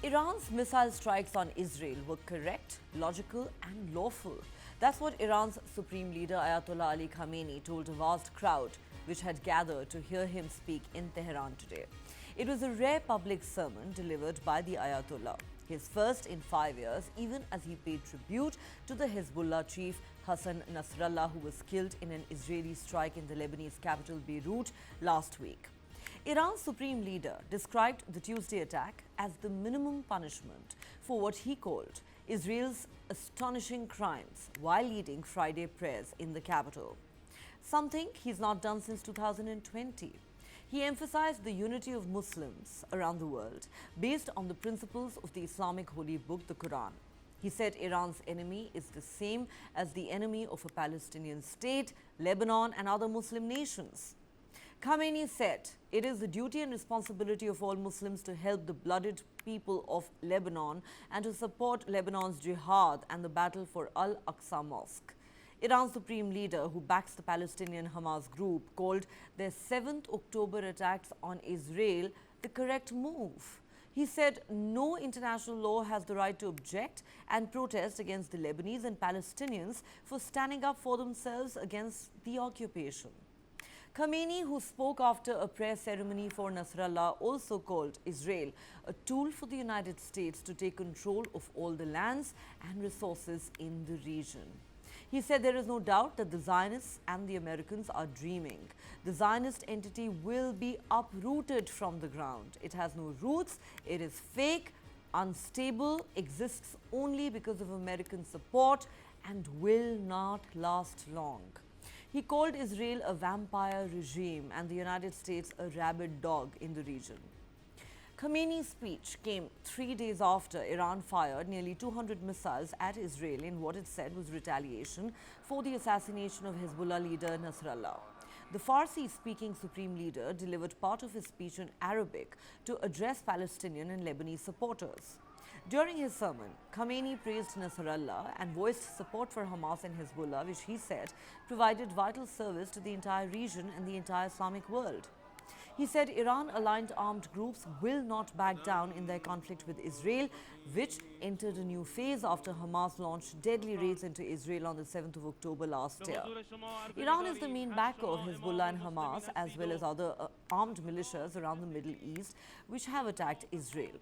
Iran's missile strikes on Israel were correct, logical and lawful. That's what Iran's Supreme Leader Ayatollah Ali Khamenei told a vast crowd which had gathered to hear him speak in Tehran today. It was a rare public sermon delivered by the Ayatollah, his first in 5 years, even as he paid tribute to the Hezbollah chief Hassan Nasrallah, who was killed in an Israeli strike in the Lebanese capital Beirut last week. Iran's supreme leader described the Tuesday attack as the minimum punishment for what he called Israel's astonishing crimes while leading Friday prayers in the capital, something he's not done since 2020. He emphasized the unity of Muslims around the world based on the principles of the Islamic holy book, the Quran. He said Iran's enemy is the same as the enemy of a Palestinian state, Lebanon and other Muslim nations. Khamenei said it is the duty and responsibility of all Muslims to help the blooded people of Lebanon and to support Lebanon's jihad and the battle for Al-Aqsa Mosque. Iran's supreme leader, who backs the Palestinian Hamas group, called their 7th October attacks on Israel the correct move. He said no international law has the right to object and protest against the Lebanese and Palestinians for standing up for themselves against the occupation. Khamenei, who spoke after a prayer ceremony for Nasrallah, also called Israel a tool for the United States to take control of all the lands and resources in the region. He said there is no doubt that the Zionists and the Americans are dreaming. The Zionist entity will be uprooted from the ground. It has no roots, it is fake, unstable, exists only because of American support and will not last long. He called Israel a vampire regime and the United States a rabid dog in the region. Khamenei's speech came 3 days after Iran fired nearly 200 missiles at Israel in what it said was retaliation for the assassination of Hezbollah leader Nasrallah. The Farsi-speaking supreme leader delivered part of his speech in Arabic to address Palestinian and Lebanese supporters. During his sermon, Khamenei praised Nasrallah and voiced support for Hamas and Hezbollah, which he said provided vital service to the entire region and the entire Islamic world. He said Iran-aligned armed groups will not back down in their conflict with Israel, which entered a new phase after Hamas launched deadly raids into Israel on the 7th of October last year. Iran is the main backer of Hezbollah and Hamas, as well as other armed militias around the Middle East, which have attacked Israel.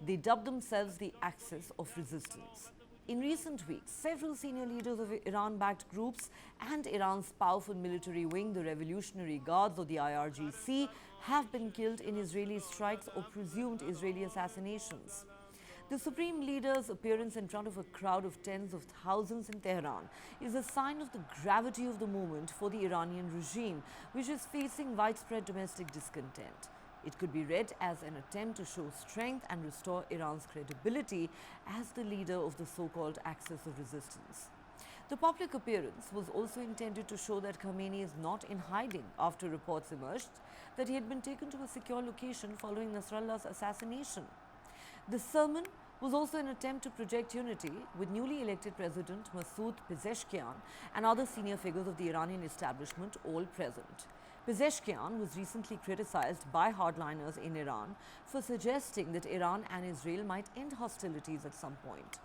They dubbed themselves the Axis of Resistance. In recent weeks, several senior leaders of Iran-backed groups and Iran's powerful military wing, the Revolutionary Guards or the IRGC, have been killed in Israeli strikes or presumed Israeli assassinations. The Supreme Leader's appearance in front of a crowd of tens of thousands in Tehran is a sign of the gravity of the moment for the Iranian regime, which is facing widespread domestic discontent. It could be read as an attempt to show strength and restore Iran's credibility as the leader of the so-called Axis of Resistance. The public appearance was also intended to show that Khamenei is not in hiding after reports emerged that he had been taken to a secure location following Nasrallah's assassination. The sermon was also an attempt to project unity with newly elected President Masoud Pezeshkian and other senior figures of the Iranian establishment all present. Pezeshkian was recently criticized by hardliners in Iran for suggesting that Iran and Israel might end hostilities at some point.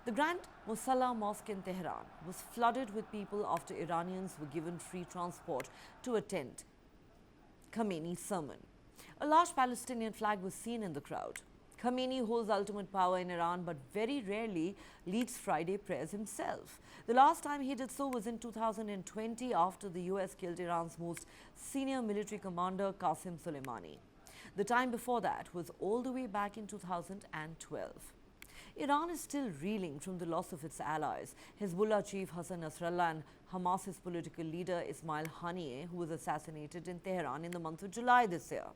The Grand Musalla Mosque in Tehran was flooded with people after Iranians were given free transport to attend Khamenei's sermon. A large Palestinian flag was seen in the crowd. Khamenei holds ultimate power in Iran but very rarely leads Friday prayers himself. The last time he did so was in 2020 after the US killed Iran's most senior military commander Qasem Soleimani. The time before that was all the way back in 2012. Iran is still reeling from the loss of its allies, Hezbollah chief Hassan Nasrallah and Hamas's political leader Ismail Haniyeh, who was assassinated in Tehran in the month of July this year.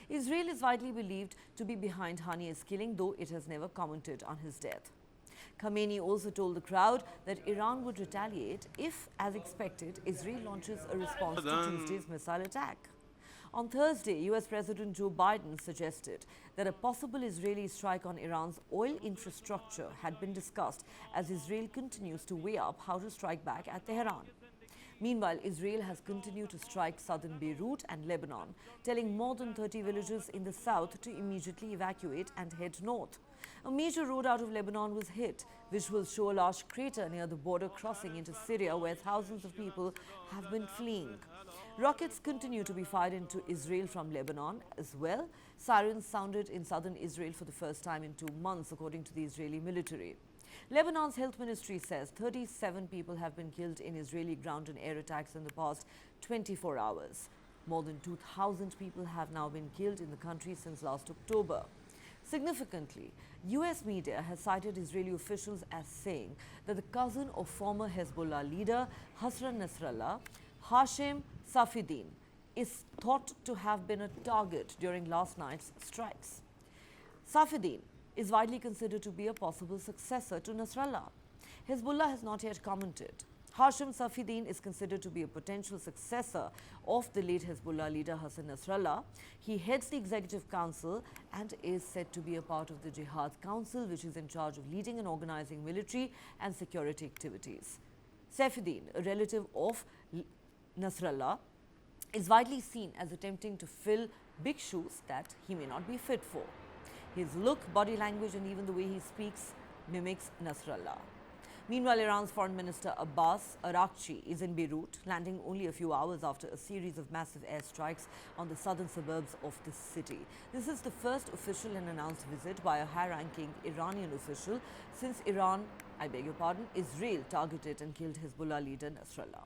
Israel is widely believed to be behind Haniyeh's killing, though it has never commented on his death. Khamenei also told the crowd that Iran would retaliate if, as expected, Israel launches a response to Tuesday's missile attack. On Thursday, US President Joe Biden suggested that a possible Israeli strike on Iran's oil infrastructure had been discussed as Israel continues to weigh up how to strike back at Tehran. Meanwhile, Israel has continued to strike southern Beirut and Lebanon, telling more than 30 villages in the south to immediately evacuate and head north. A major road out of Lebanon was hit. Visuals show a large crater near the border crossing into Syria, where thousands of people have been fleeing. Rockets continue to be fired into Israel from Lebanon as well. Sirens sounded in southern Israel for the first time in 2 months, according to the Israeli military. Lebanon's health ministry says 37 people have been killed in Israeli ground and air attacks in the past 24 hours. More than 2,000 people have now been killed in the country since last October. Significantly, US media has cited Israeli officials as saying that the cousin of former Hezbollah leader Hassan Nasrallah, Hashem Safieddine, is thought to have been a target during last night's strikes. Safieddine is widely considered to be a possible successor to Nasrallah. Hezbollah has not yet commented. Hashem Safieddine is considered to be a potential successor of the late Hezbollah leader Hassan Nasrallah. He heads the Executive Council and is said to be a part of the Jihad Council, which is in charge of leading and organizing military and security activities. Safieddine, a relative of Nasrallah, is widely seen as attempting to fill big shoes that he may not be fit for. His look, body language and even the way he speaks mimics Nasrallah. Meanwhile, Iran's Foreign Minister Abbas Araghchi is in Beirut, landing only a few hours after a series of massive airstrikes on the southern suburbs of the city. This is the first official and announced visit by a high-ranking Iranian official since Israel targeted and killed Hezbollah leader Nasrallah.